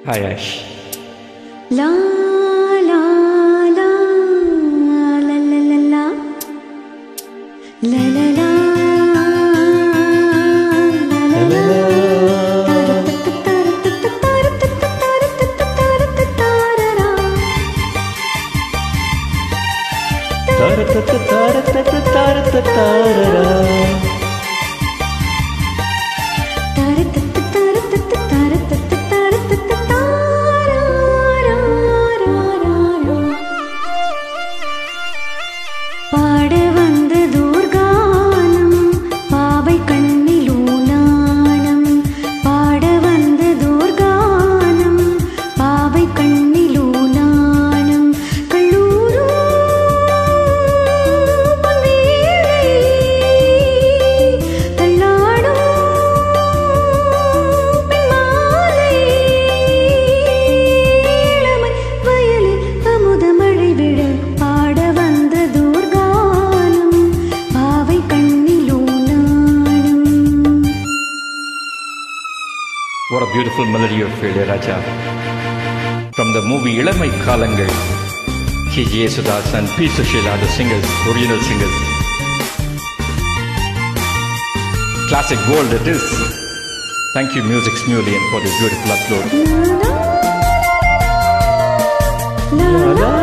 Hi Ash. La la la la la la la la la la What a beautiful melody of Ilayaraja. From the movie Ilamai Kalangal, K.J. Yesudas and P. Sushila are the singers, original singers. Classic gold it is. Thank you Music Smulian for this beautiful upload. La la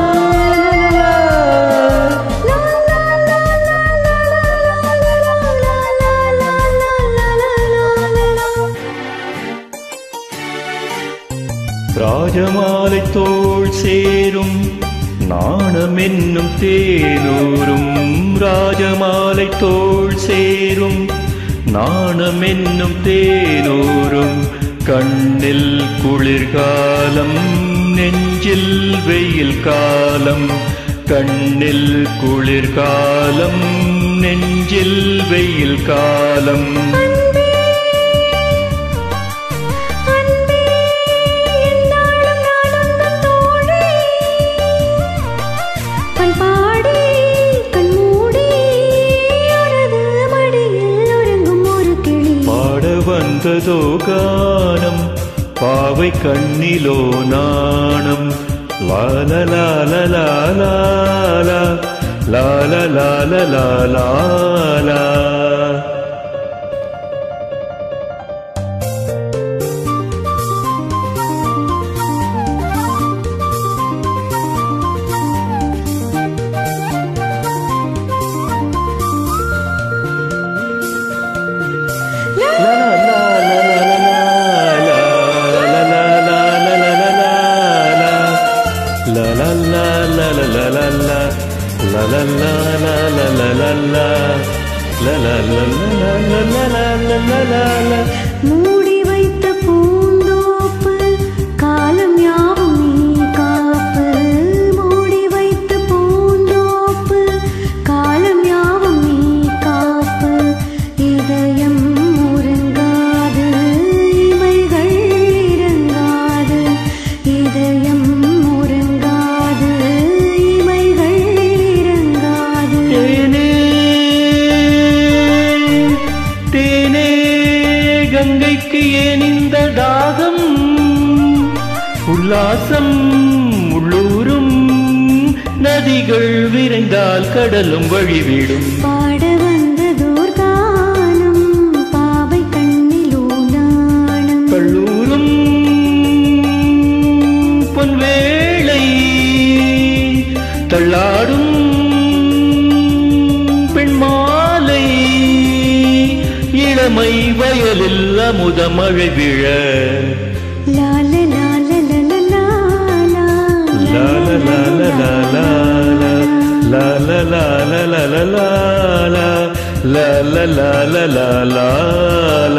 ராஜமாலை தோள் சேரும் நாணமென்னும் தேனூரும் ராஜமாலை தோள் சேரும் நாணமென்னும் தேனூரும் கண்ணில் குளிர்காலம் நெஞ்சில் வெயில் காலம் கண்ணில் குளிர்காலம் நெஞ்சில் வெயில் காலம் வந்ததோ கானம் பாவை கண்ணிலோ நாணம் லாலலாலலாலா லாலலாலலாலா மூடி வைத்த பூந்தோப்பு காலம் யாவும் நீ காப்பு மூடி வைத்த பூந்தோப்பு காலம் யாவும் நீ காப்பு இதயம் உறங்காது இமைகள் இறங்காது இதயம் உறங்காது இமைகள் இறங்காது தேனே கங்கைக்கு ஏன் இந்த தாகம் உல்லாசம் உள்ளூரும் நதிகள் விரைந்தால் கடலும் வழிவிடும் பாட வந்ததோர் கானம் பாவை கண்ணிலோ நாணம் கள்ளூரும் பொன்வேளை தள்ளாடும் பெண்மாலை இளமை வயலில் அமுத மழை விழ லால லால லால லால லால லால லால லால லால லால லால லால லால